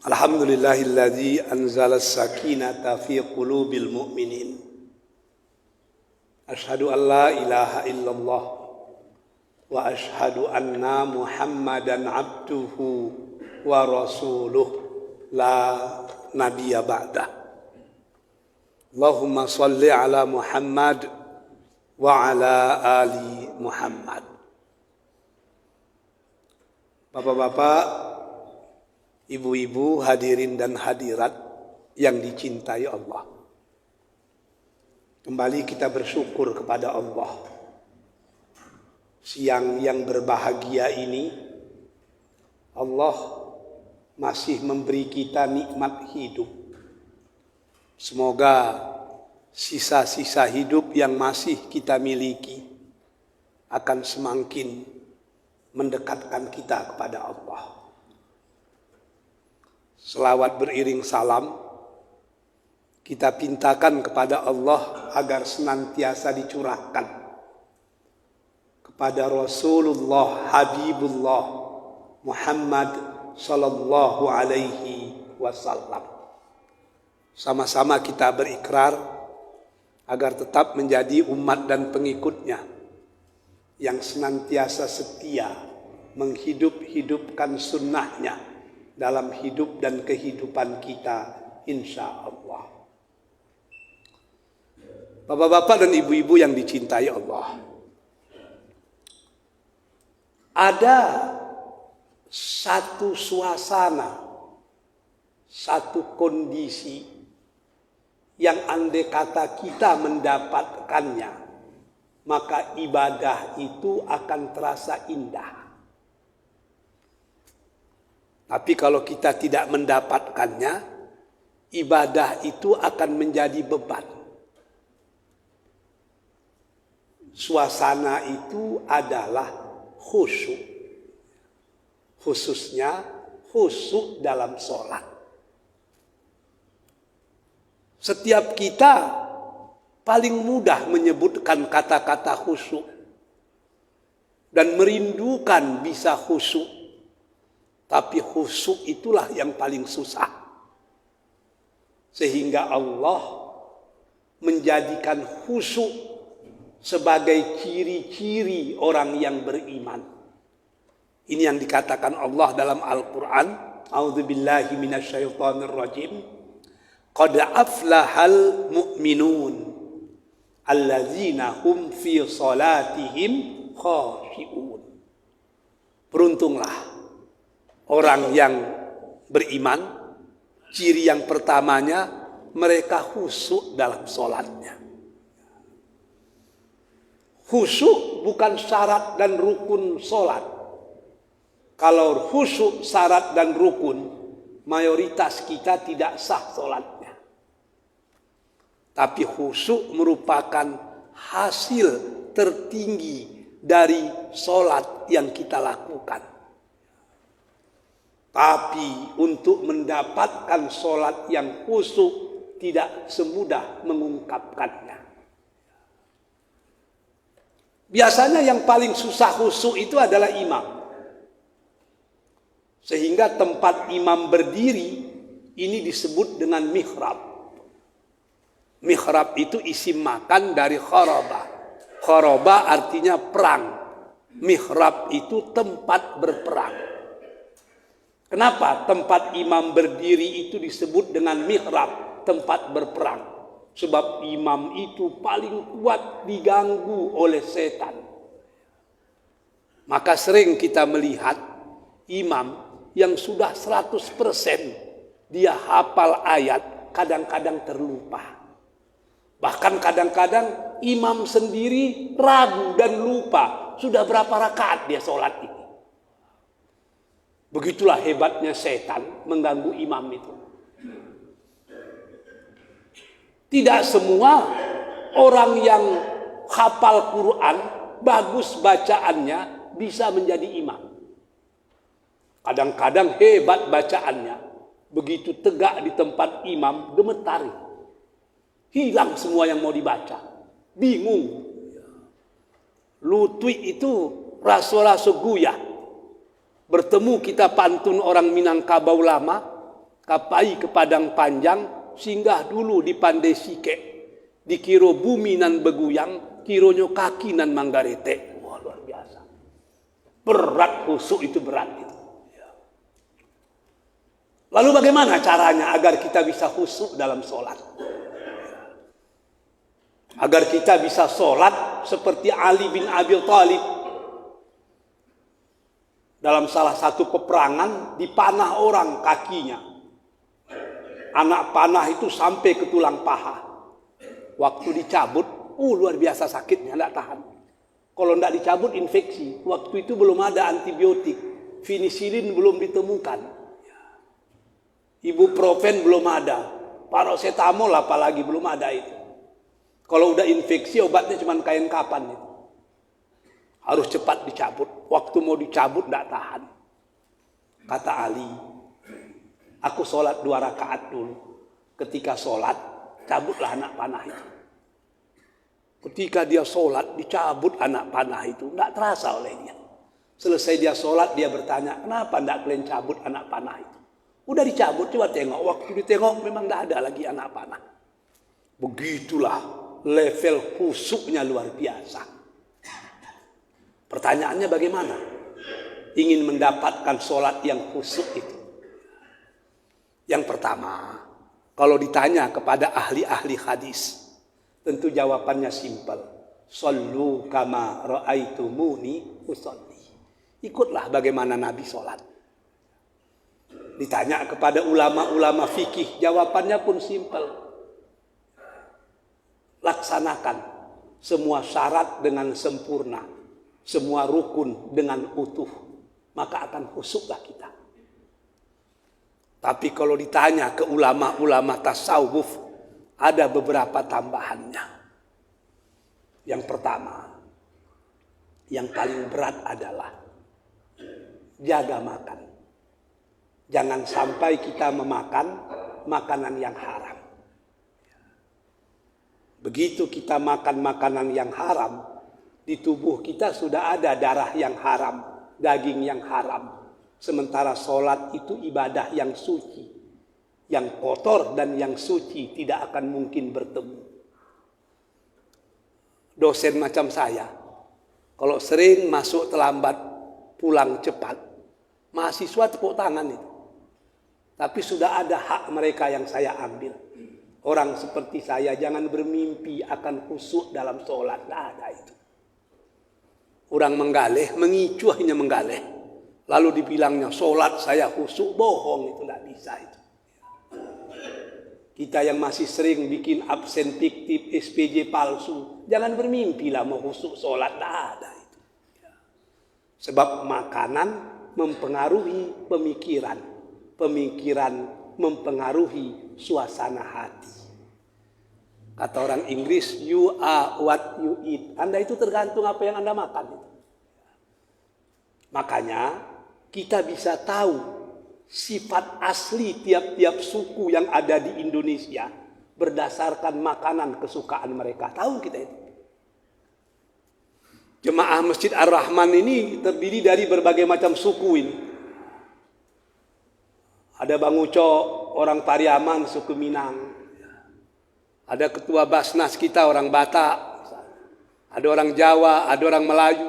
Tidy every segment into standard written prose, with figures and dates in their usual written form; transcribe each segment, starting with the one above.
Alhamdulillahilladzi anzala as-sakinata fi qulubil mu'minin. Asyhadu an la ilaha illallah wa asyhadu anna Muhammadan abduhu wa rasuluh la nabiyya ba'dah. Allahumma shalli ala Muhammad wa ala ali Muhammad. Bapak-bapak, ibu-ibu, hadirin dan hadirat yang dicintai Allah. Kembali kita bersyukur kepada Allah. Siang yang berbahagia ini, Allah masih memberi kita nikmat hidup. Semoga sisa-sisa hidup yang masih kita miliki akan semakin mendekatkan kita kepada Allah. Selawat beriring salam kita pintakan kepada Allah agar senantiasa dicurahkan kepada Rasulullah Habibullah Muhammad sallallahu alaihi wasallam. Sama-sama kita berikrar agar tetap menjadi umat dan pengikutnya yang senantiasa setia menghidup-hidupkan sunnahnya dalam hidup dan kehidupan kita, insya Allah. Bapak-bapak dan ibu-ibu yang dicintai Allah, ada satu suasana, satu kondisi yang andai kata kita mendapatkannya, maka ibadah itu akan terasa indah. Tapi kalau kita tidak mendapatkannya, ibadah itu akan menjadi beban. Suasana itu adalah khusyuk. Khususnya khusyuk dalam sholat. Setiap kita paling mudah menyebutkan kata-kata khusyuk dan merindukan bisa khusyuk. Tapi khusyuk itulah yang paling susah. Sehingga Allah menjadikan khusyuk sebagai ciri-ciri orang yang beriman. Ini yang dikatakan Allah dalam Al-Quran. A'udzubillahi minasyaitonirrajim. Qad aflahal mu'minun allazina hum fi salatihim khashi'un. Beruntunglah orang yang beriman. Ciri yang pertamanya, mereka khusyuk dalam sholatnya. Khusyuk bukan syarat dan rukun sholat. Kalau khusyuk syarat dan rukun, mayoritas kita tidak sah sholatnya. Tapi khusyuk merupakan hasil tertinggi dari sholat yang kita lakukan. Tapi untuk mendapatkan sholat yang khusyuk tidak semudah mengungkapkannya. Biasanya yang paling susah khusyuk itu adalah imam. Sehingga tempat imam berdiri ini disebut dengan mihrab. Mihrab itu isim makan dari kharaba. Kharaba artinya perang. Mihrab itu tempat berperang. Kenapa tempat imam berdiri itu disebut dengan mihrab, tempat berperang? Sebab imam itu paling kuat diganggu oleh setan. Maka sering kita melihat imam yang sudah 100% dia hafal ayat, kadang-kadang terlupa. Bahkan kadang-kadang imam sendiri ragu dan lupa sudah berapa rakaat dia sholat ini. Begitulah hebatnya setan mengganggu imam itu. Tidak semua orang yang hafal Quran, bagus bacaannya, bisa menjadi imam. Kadang-kadang hebat bacaannya, begitu tegak di tempat imam, gemetari. Hilang semua yang mau dibaca. Bingung. Lutwi itu raso-raso guyah. Bertemu kita pantun orang Minangkabau lama, kapai ke Padang Panjang, singgah dulu di Pandai Sike, dikiro bumi nan beguyang, kironyo kaki nan manggarete. Wah, luar biasa. Berat khusyuk itu, berat itu. Lalu bagaimana caranya agar kita bisa khusyuk dalam sholat? Agar kita bisa sholat seperti Ali bin Abi Thalib. Dalam salah satu peperangan dipanah orang kakinya. Anak panah itu sampai ke tulang paha. Waktu dicabut, luar biasa sakitnya, tidak tahan. Kalau tidak dicabut infeksi. Waktu itu belum ada antibiotik. Penicillin belum ditemukan. Ibuprofen belum ada. Paracetamol apalagi belum ada itu. Kalau udah infeksi obatnya cuma kain kapan itu. Harus cepat dicabut. Waktu mau dicabut tidak tahan. Kata Ali, aku sholat 2 rakaat dulu. Ketika sholat, cabutlah anak panah itu. Ketika dia sholat, dicabut anak panah itu. Tidak terasa oleh dia. Selesai dia sholat, dia bertanya, kenapa tidak kalian cabut anak panah itu? Udah dicabut, coba tengok. Waktu ditengok memang tidak ada lagi anak panah. Begitulah level khusyuknya luar biasa. Pertanyaannya bagaimana? Ingin mendapatkan sholat yang khusyuk itu. Yang pertama, kalau ditanya kepada ahli-ahli hadis, tentu jawabannya simpel. Shallu kama ra'aitumuni usolli. Ikutlah bagaimana Nabi sholat. Ditanya kepada ulama-ulama fikih, jawabannya pun simpel. Laksanakan semua syarat dengan sempurna. Semua rukun dengan utuh, maka akan khusyuklah kita. Tapi kalau ditanya ke ulama-ulama tasawuf, ada beberapa tambahannya. Yang pertama, yang paling berat adalah jaga makan. Jangan sampai kita memakan makanan yang haram. Begitu kita makan makanan yang haram, di tubuh kita sudah ada darah yang haram, daging yang haram. Sementara sholat itu ibadah yang suci. Yang kotor dan yang suci tidak akan mungkin bertemu. Dosen macam saya, kalau sering masuk terlambat, pulang cepat, mahasiswa tepuk tangan itu. Tapi sudah ada hak mereka yang saya ambil. Orang seperti saya jangan bermimpi akan khusyuk dalam sholat. Tidak ada itu. Orang menggaleh, mengicu hanya menggaleh. Lalu dibilangnya sholat saya khusyuk, bohong, itu tidak bisa itu. Kita yang masih sering bikin absen fiktif, SPJ palsu, jangan bermimpi lah mau khusyuk sholat, tidak ada itu. Sebab makanan mempengaruhi pemikiran, pemikiran mempengaruhi suasana hati. Kata orang Inggris, you are what you eat. Anda itu tergantung apa yang Anda makan. Makanya kita bisa tahu sifat asli tiap-tiap suku yang ada di Indonesia berdasarkan makanan kesukaan mereka. Tahu kita itu. Jemaah Masjid Ar-Rahman ini terdiri dari berbagai macam suku ini. Ada Bang Uco, orang Pariaman, suku Minang. Ada ketua Basnas kita orang Batak, ada orang Jawa, ada orang Melayu.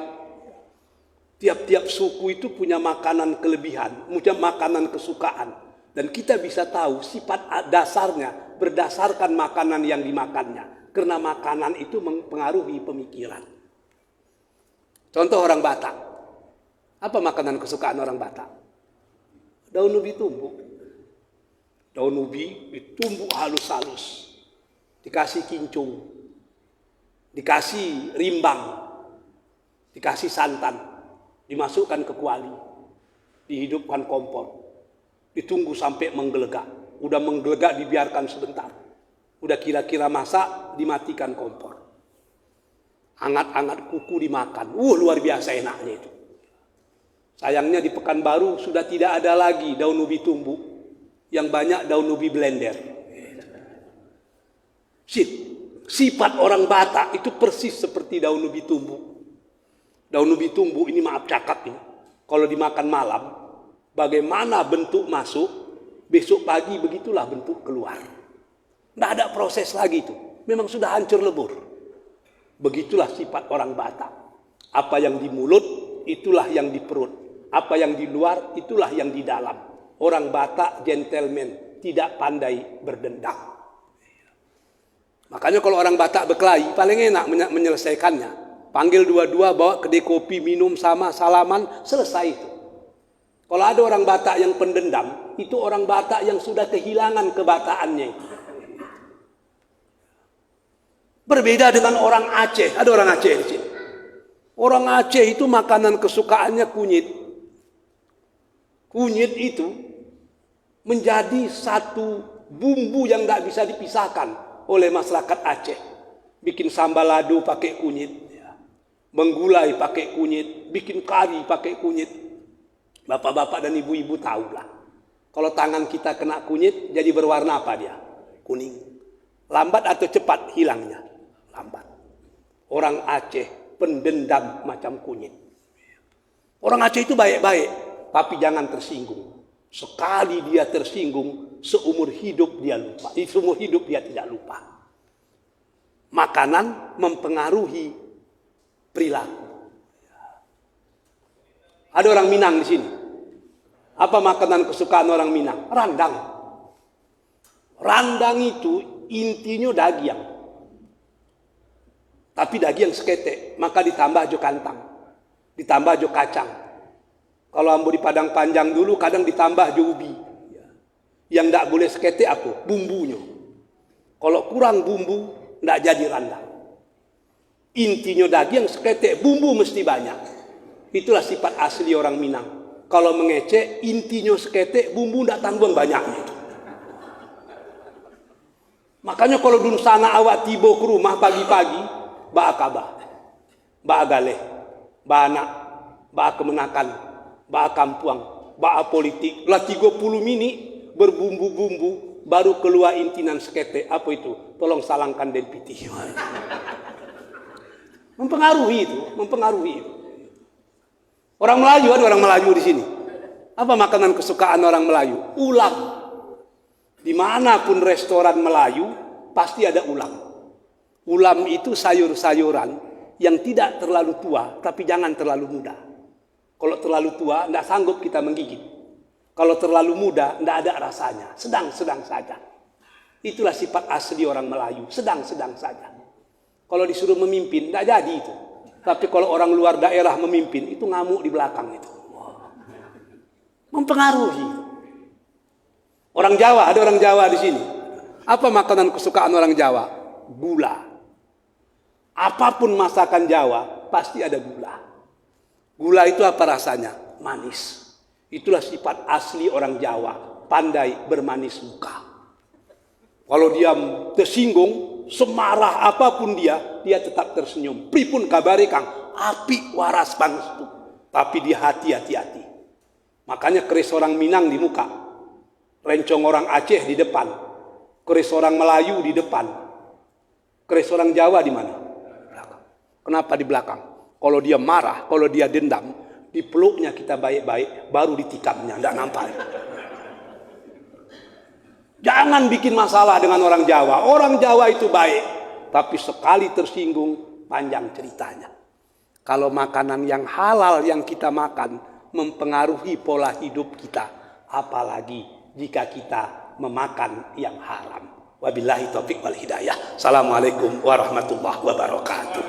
Tiap-tiap suku itu punya makanan kelebihan, punya makanan kesukaan. Dan kita bisa tahu sifat dasarnya berdasarkan makanan yang dimakannya. Karena makanan itu mempengaruhi pemikiran. Contoh orang Batak. Apa makanan kesukaan orang Batak? Daun ubi tumbuk. Daun ubi ditumbuk halus-halus. Dikasih kincung, dikasih rimbang, dikasih santan, dimasukkan ke kuali, dihidupkan kompor, ditunggu sampai menggelegak. Udah menggelegak dibiarkan sebentar. Udah kira-kira masak, dimatikan kompor. Hangat-hangat kuku dimakan. Luar biasa enaknya itu. Sayangnya di Pekanbaru sudah tidak ada lagi daun ubi tumbuk. Yang banyak daun ubi blender. Sifat orang Batak itu persis seperti daun ubi tumbuk. Daun ubi tumbuk ini maaf cakap ini. Kalau dimakan malam, bagaimana bentuk masuk, Besok pagi begitulah bentuk keluar. Tidak ada proses lagi itu. Memang sudah hancur lebur. Begitulah sifat orang Batak. Apa yang di mulut, itulah yang di perut. Apa yang di luar, itulah yang di dalam. Orang Batak gentleman, tidak pandai berdendam. Makanya kalau orang Batak berkelahi, paling enak menyelesaikannya. Panggil dua-dua, bawa kedai kopi, minum sama, salaman, selesai itu. Kalau ada orang Batak yang pendendam, itu orang Batak yang sudah kehilangan kebataannya. Berbeda dengan orang Aceh. Ada orang Aceh di sini. Orang Aceh itu makanan kesukaannya kunyit. Kunyit itu menjadi satu bumbu yang tidak bisa dipisahkan oleh masyarakat Aceh. Bikin sambal lado pakai kunyit. Menggulai pakai kunyit. Bikin kari pakai kunyit. Bapak-bapak dan ibu-ibu tahulah. Kalau tangan kita kena kunyit, jadi berwarna apa dia? Kuning. Lambat atau cepat hilangnya? Lambat. Orang Aceh pendendam macam kunyit. Orang Aceh itu baik-baik, tapi jangan tersinggung. Sekali dia tersinggung, seumur hidup dia lupa. Seumur hidup dia tidak lupa. Makanan mempengaruhi perilaku. Ada orang Minang di sini. Apa makanan kesukaan orang Minang? Randang. Randang itu intinya daging. Tapi daging seketek, maka ditambah jo kantang. Ditambah jo kacang. Kalau ambo di Padang Panjang dulu kadang ditambah jo ubi. Yang tidak boleh seketek apa? Bumbunya. Kalau kurang bumbu, tidak jadi randang. Intinya daging seketek, bumbu mesti banyak. Itulah sifat asli orang Minang. Kalau mengecek, intinya seketek, bumbu tidak tanggung banyaknya. Makanya kalau dun sana awak tiba ke rumah pagi-pagi, ba'a kabah, ba'a galeh, ba'a anak, ba'a kemenakan, ba'a kampuang, ba'a politik. Lah 30 mini berbumbu-bumbu, baru keluar intinan seketek. Apa itu? Tolong salangkan den piti. Mempengaruhi itu, mempengaruhi itu. Orang Melayu, ada orang Melayu di sini. Apa makanan kesukaan orang Melayu? Ulam. Dimanapun restoran Melayu, pasti ada ulam. Ulam itu sayur-sayuran yang tidak terlalu tua, tapi jangan terlalu muda. Kalau terlalu tua, tidak sanggup kita menggigit. Kalau terlalu muda, tidak ada rasanya. Sedang-sedang saja. Itulah sifat asli orang Melayu. Sedang-sedang saja. Kalau disuruh memimpin, tidak jadi itu. Tapi kalau orang luar daerah memimpin, itu ngamuk di belakang itu. Mempengaruhi. Orang Jawa, ada orang Jawa di sini. Apa makanan kesukaan orang Jawa? Gula. Apapun masakan Jawa, pasti ada gula. Gula itu apa rasanya? Manis. Itulah sifat asli orang Jawa. Pandai bermanis muka. Kalau dia tersinggung, semarah apapun dia tetap tersenyum. Pripun kabare Kang? Api waras pangestu. Tapi dia hati-hati. Makanya keris orang Minang di muka. Rencong orang Aceh di depan. Keris orang Melayu di depan. Keris orang Jawa di mana? Belakang. Kenapa di belakang? Kalau dia marah, kalau dia dendam, dipeluknya kita baik-baik, baru ditikamnya, tidak nampak. Jangan bikin masalah dengan orang Jawa. Orang Jawa itu baik. Tapi sekali tersinggung, panjang ceritanya. Kalau makanan yang halal yang kita makan, mempengaruhi pola hidup kita. Apalagi jika kita memakan yang haram. Wabillahi taufiq wal hidayah. Assalamualaikum warahmatullahi wabarakatuh.